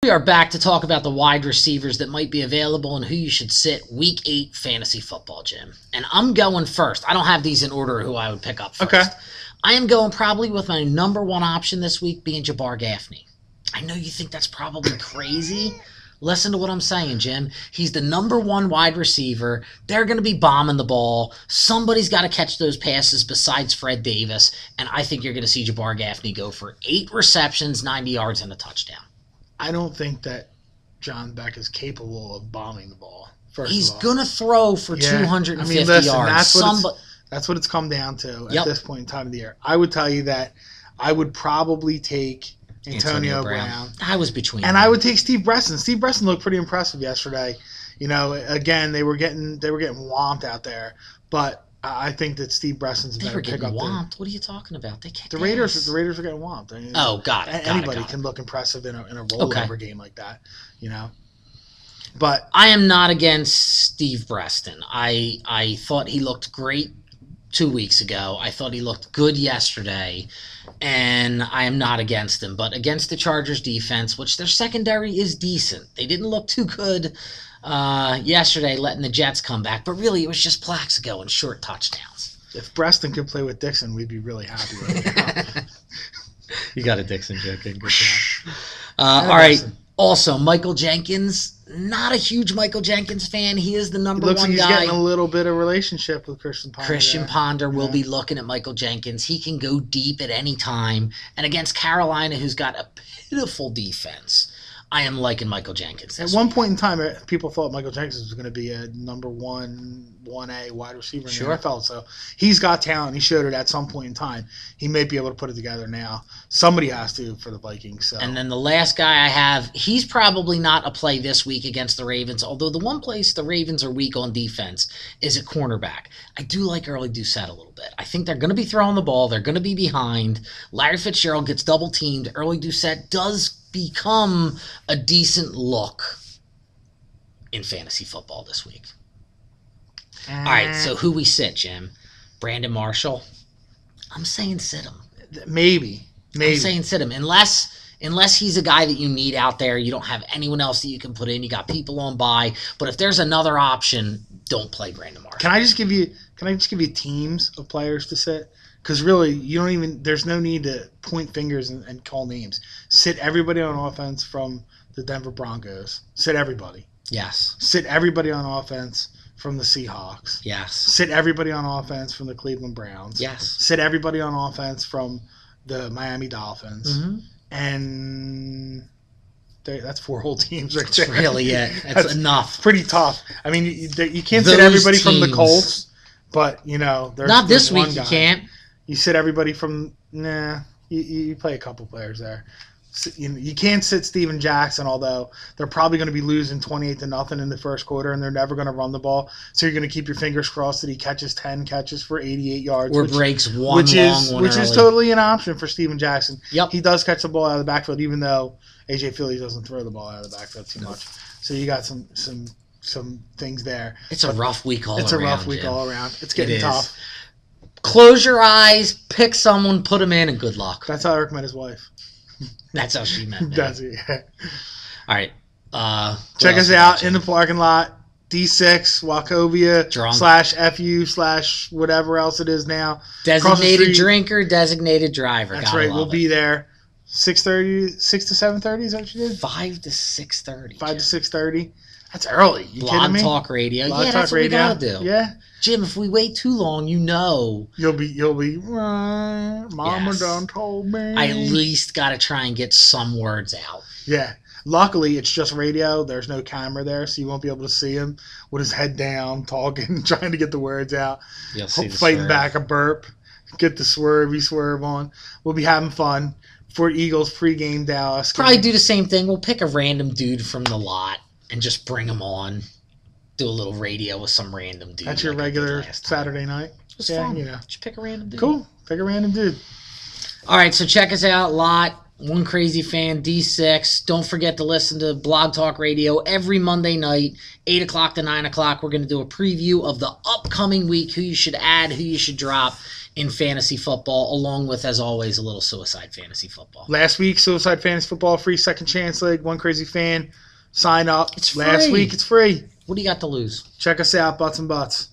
We are back to talk about the wide receivers that might be available and who you should sit Week 8 fantasy football, Jim. And I'm going first. I don't have these in order of who I would pick up first. Okay. I am going probably with my number one option this week being Jabbar Gaffney. I know you think that's probably crazy. Listen to what I'm saying, Jim. He's the number one wide receiver. They're going to be bombing the ball. Somebody's got to catch those passes besides Fred Davis. And I think you're going to see Jabbar Gaffney go for 8 receptions, 90 yards, and a touchdown. I don't think that John Beck is capable of bombing the ball. He's going to throw for 250 yards. That's what it's come down to at this point in time of the year. I would tell you that I would probably take Antonio Brown. I was between and I would take Steve Bresson. Steve Bresson looked pretty impressive yesterday. You know, again, they were getting whomped out there, but I think that Steve Bresson's a better pickup. They were getting whomped. What are you talking about? The Raiders are getting whomped. I mean, got it. Anybody can look impressive in a rollover game like that, you know. But I am not against Steve Breston. I thought he looked great 2 weeks ago. I thought he looked good yesterday, and I am not against him. But against the Chargers defense, which their secondary is decent, they didn't look too good yesterday, letting the Jets come back. But really, it was just Plaxico and short touchdowns. If Breston could play with Dixon, we'd be really happy right now. You got a Dixon joke in. Good job. All right. Dixon. Also, Michael Jenkins, not a huge Michael Jenkins fan. He is the number one guy. Looks like he's getting a little bit of relationship with Christian Ponder. Christian Ponder will be looking at Michael Jenkins. He can go deep at any time. And against Carolina, who's got a pitiful defense, I am liking Michael Jenkins. At one point in time, people thought Michael Jenkins was going to be a number 1A wide receiver in the NFL. So he's got talent. He showed it at some point in time. He may be able to put it together now. Somebody has to for the Vikings. So. And then the last guy I have, he's probably not a play this week against the Ravens, although the one place the Ravens are weak on defense is at cornerback. I do like Early Doucette a little bit. I think they're going to be throwing the ball. They're going to be behind. Larry Fitzgerald gets double-teamed. Early Doucette does become a decent look in fantasy football this week. All right, so who we sit, Jim? Brandon Marshall? I'm saying sit him. Maybe. I'm saying sit him. Unless he's a guy that you need out there, you don't have anyone else that you can put in. You got people on bye. But if there's another option, don't play Brandon Marshall. Can I just give you teams of players to sit? Because really, there's no need to point fingers and call names. Sit everybody on offense from the Denver Broncos. Sit everybody. Yes. Sit everybody on offense from the Seahawks. Yes. Sit everybody on offense from the Cleveland Browns. Yes. Sit everybody on offense from the Miami Dolphins. Mm-hmm. And that's 4 whole teams right there. That's really it. That's enough. Pretty tough. I mean, you can't sit everybody from the Colts, but, there's not this week you can't. You sit everybody from you play a couple players there. You can't sit Steven Jackson, although they're probably going to be losing 28-0 in the first quarter, and they're never going to run the ball. So you're going to keep your fingers crossed that he catches 10 catches for 88 yards, or breaks one long one, which is totally an option for Steven Jackson. Yep, he does catch the ball out of the backfield, even though AJ Philly doesn't throw the ball out of the backfield too much. So you got some things there. It's a rough week all around. It's a rough week all around. It's getting tough. Close your eyes, pick someone, put them in, and good luck. That's how Eric met his wife. That's how she met me. Does he? Yeah. All right. Check us out in the parking lot. D6, Wachovia /FU / whatever else it is now. Designated drinker, designated driver. That's right. We'll be there. 6:30, 6 to 7:30. Is that what you did? 5 to 6:30. 5 to 6:30. That's early. You kidding me? Talk radio. Blog that's Talk Radio. What we gotta do. Yeah. Jim, if we wait too long, you'll be. Mama done told me. I at least gotta try and get some words out. Yeah. Luckily, it's just radio. There's no camera there, so you won't be able to see him with his head down, talking, trying to get the words out. You'll see fighting back a burp, get the swerve on. We'll be having fun. For Eagles pregame Dallas. Probably do the same thing. We'll pick a random dude from the lot and just bring him on. Do a little radio with some random dude. That's your regular Saturday night? It was fun. Just pick a random dude. Cool. Pick a random dude. All right, so check us out. Lot, One Crazy Fan, D6. Don't forget to listen to Blog Talk Radio every Monday night, 8 o'clock to 9 o'clock. We're going to do a preview of the upcoming week, who you should add, who you should drop in fantasy football, along with, as always, a little suicide fantasy football. Last week, Suicide Fantasy Football, free second chance league, One Crazy Fan. Sign up. It's Last free. week, it's free. What do you got to lose? Check us out, Butts and Butts.